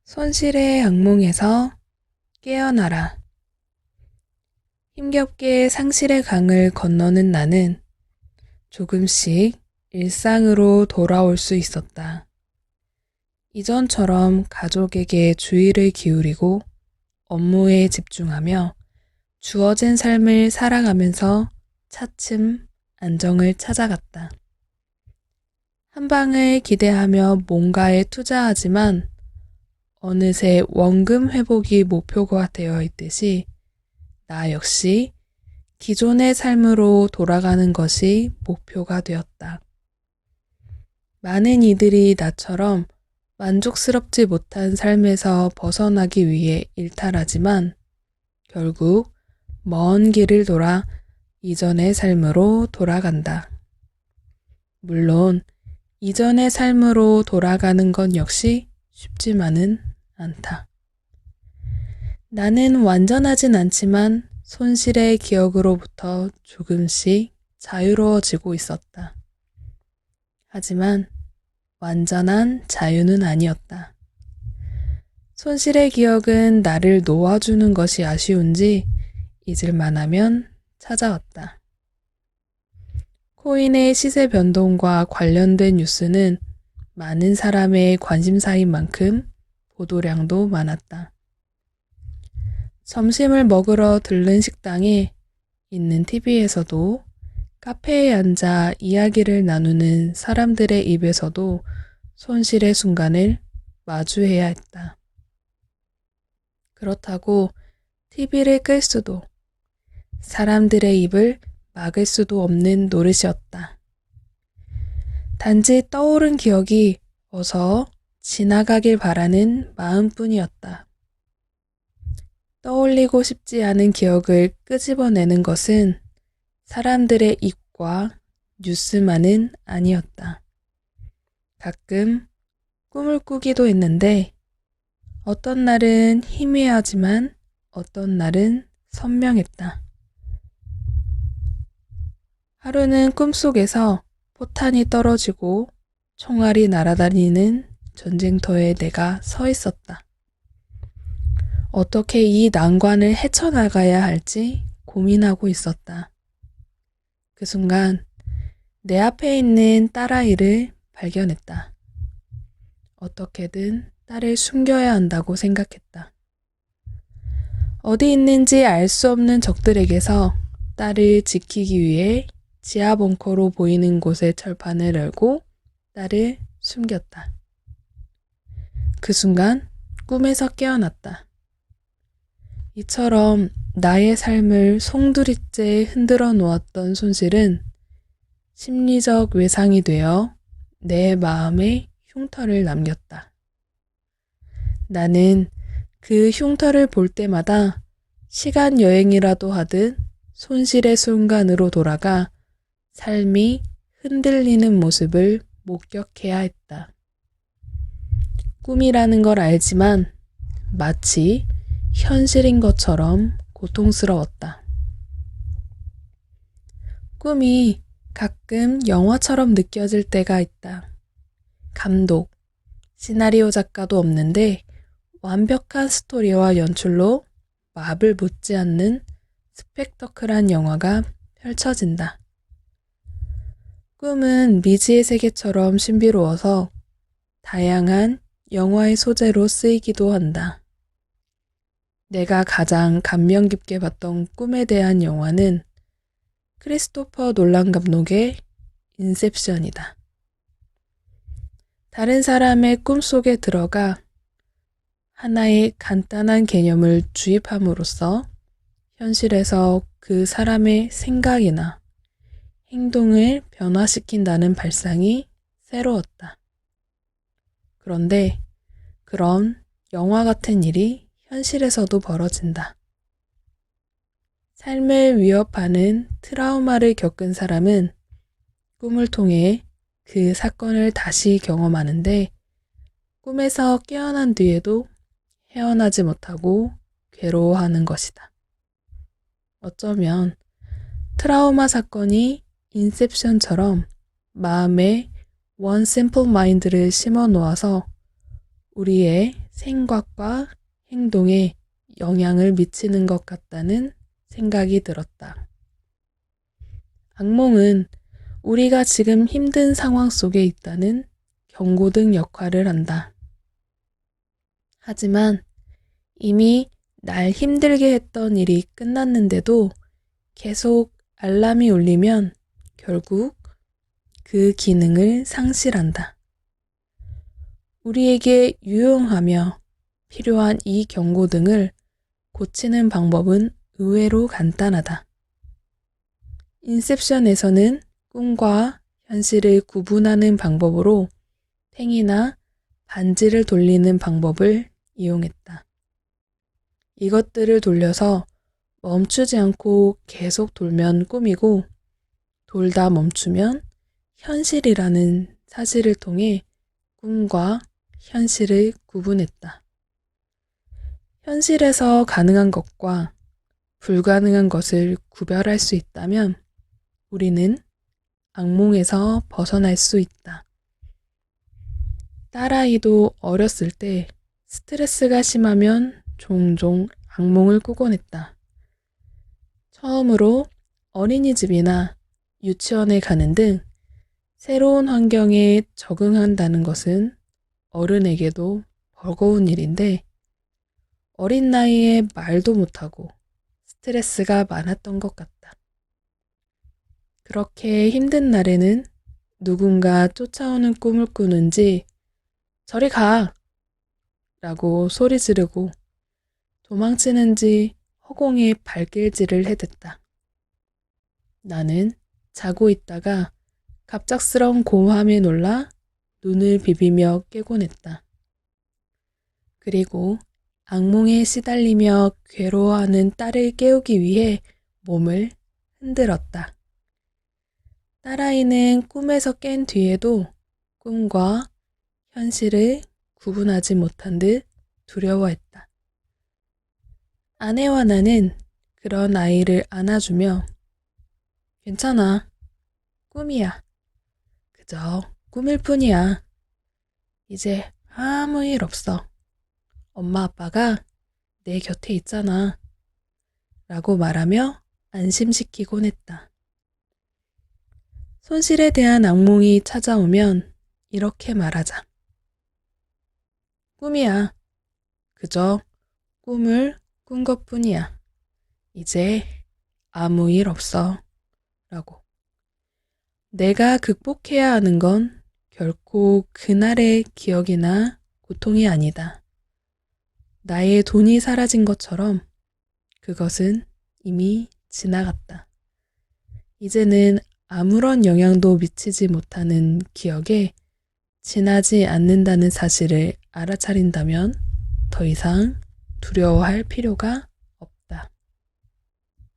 손실의 악몽에서 깨어나라. 힘겹게 상실의 강을 건너는 나는 조금씩 일상으로 돌아올 수 있었다. 이전처럼 가족에게 주의를 기울이고 업무에 집중하며 주어진 삶을 살아가면서 차츰 안정을 찾아갔다. 한 방을 기대하며 뭔가에 투자하지만 어느새 원금 회복이 목표가 되어 있듯이 나 역시 기존의 삶으로 돌아가는 것이 목표가 되었다. 많은 이들이 나처럼 만족스럽지 못한 삶에서 벗어나기 위해 일탈하지만 결국 먼 길을 돌아 이전의 삶으로 돌아간다. 물론 이전의 삶으로 돌아가는 건 역시 쉽지만은 않다. 나는 완전하진 않지만 손실의 기억으로부터 조금씩 자유로워지고 있었다. 하지만 완전한 자유는 아니었다. 손실의 기억은 나를 놓아주는 것이 아쉬운지 잊을만 하면 찾아왔다. 코인의 시세 변동과 관련된 뉴스는 많은 사람의 관심사인 만큼 보도량도 많았다. 점심을 먹으러 들른 식당에 있는 TV에서도 카페에 앉아 이야기를 나누는 사람들의 입에서도 손실의 순간을 마주해야 했다. 그렇다고 TV를 끌 수도 사람들의 입을 막을 수도 없는 노릇이었다. 단지 떠오른 기억이 어서 지나가길 바라는 마음뿐이었다. 떠올리고 싶지 않은 기억을 끄집어내는 것은 사람들의 입과 뉴스만은 아니었다. 가끔 꿈을 꾸기도 했는데 어떤 날은 희미하지만 어떤 날은 선명했다. 하루는 꿈속에서 포탄이 떨어지고 총알이 날아다니는 전쟁터에 내가 서 있었다. 어떻게 이 난관을 헤쳐나가야 할지 고민하고 있었다. 그 순간 내 앞에 있는 딸아이를 발견했다. 어떻게든 딸을 숨겨야 한다고 생각했다. 어디 있는지 알 수 없는 적들에게서 딸을 지키기 위해 지하 벙커로 보이는 곳에 철판을 열고 딸을 숨겼다. 그 순간 꿈에서 깨어났다. 이처럼 나의 삶을 송두리째 흔들어 놓았던 손실은 심리적 외상이 되어 내 마음에 흉터를 남겼다. 나는 그 흉터를 볼 때마다 시간 여행이라도 하듯 손실의 순간으로 돌아가 삶이 흔들리는 모습을 목격해야 했다. 꿈이라는 걸 알지만 마치 현실인 것처럼 고통스러웠다. 꿈이 가끔 영화처럼 느껴질 때가 있다. 감독, 시나리오 작가도 없는데 완벽한 스토리와 연출로 마블 못지않는 스펙터클한 영화가 펼쳐진다. 꿈은 미지의 세계처럼 신비로워서 다양한 영화의 소재로 쓰이기도 한다. 내가 가장 감명 깊게 봤던 꿈에 대한 영화는 크리스토퍼 놀란 감독의 인셉션이다. 다른 사람의 꿈속에 들어가 하나의 간단한 개념을 주입함으로써 현실에서 그 사람의 생각이나 행동을 변화시킨다는 발상이 새로웠다. 그런데 그런 영화 같은 일이 현실에서도 벌어진다. 삶을 위협하는 트라우마를 겪은 사람은 꿈을 통해 그 사건을 다시 경험하는데 꿈에서 깨어난 뒤에도 헤어나지 못하고 괴로워하는 것이다. 어쩌면 트라우마 사건이 인셉션처럼 마음에 원 심플 마인드를 심어 놓아서 우리의 생각과 행동에 영향을 미치는 것 같다는 생각이 들었다. 악몽은 우리가 지금 힘든 상황 속에 있다는 경고등 역할을 한다. 하지만 이미 날 힘들게 했던 일이 끝났는데도 계속 알람이 울리면 결국 그 기능을 상실한다. 우리에게 유용하며 필요한 이 경고등을 고치는 방법은 의외로 간단하다. 인셉션에서는 꿈과 현실을 구분하는 방법으로 탱이나 반지를 돌리는 방법을 이용했다. 이것들을 돌려서 멈추지 않고 계속 돌면 꿈이고 돌다 멈추면 현실이라는 사실을 통해 꿈과 현실을 구분했다. 현실에서 가능한 것과 불가능한 것을 구별할 수 있다면 우리는 악몽에서 벗어날 수 있다. 딸아이도 어렸을 때 스트레스가 심하면 종종 악몽을 꾸곤 했다. 처음으로 어린이집이나 유치원에 가는 등 새로운 환경에 적응한다는 것은 어른에게도 버거운 일인데 어린 나이에 말도 못하고 스트레스가 많았던 것 같다. 그렇게 힘든 날에는 누군가 쫓아오는 꿈을 꾸는지 저리 가! 라고 소리 지르고 도망치는지 허공에 발길질을 해댔다. 나는 자고 있다가 갑작스런 고함에 놀라 눈을 비비며 깨곤 했다. 그리고 악몽에 시달리며 괴로워하는 딸을 깨우기 위해 몸을 흔들었다. 딸아이는 꿈에서 깬 뒤에도 꿈과 현실을 구분하지 못한 듯 두려워했다. 아내와 나는 그런 아이를 안아주며 괜찮아, 꿈이야. 그저 꿈일 뿐이야. 이제 아무 일 없어. 엄마 아빠가 내 곁에 있잖아. 라고 말하며 안심시키곤 했다. 손실에 대한 악몽이 찾아오면 이렇게 말하자. 꿈이야. 그저 꿈을 꾼 것뿐이야. 이제 아무 일 없어. 라고. 내가 극복해야 하는 건 결코 그날의 기억이나 고통이 아니다. 나의 돈이 사라진 것처럼 그것은 이미 지나갔다. 이제는 아무런 영향도 미치지 못하는 기억에 지나지 않는다는 사실을 알아차린다면 더 이상 두려워할 필요가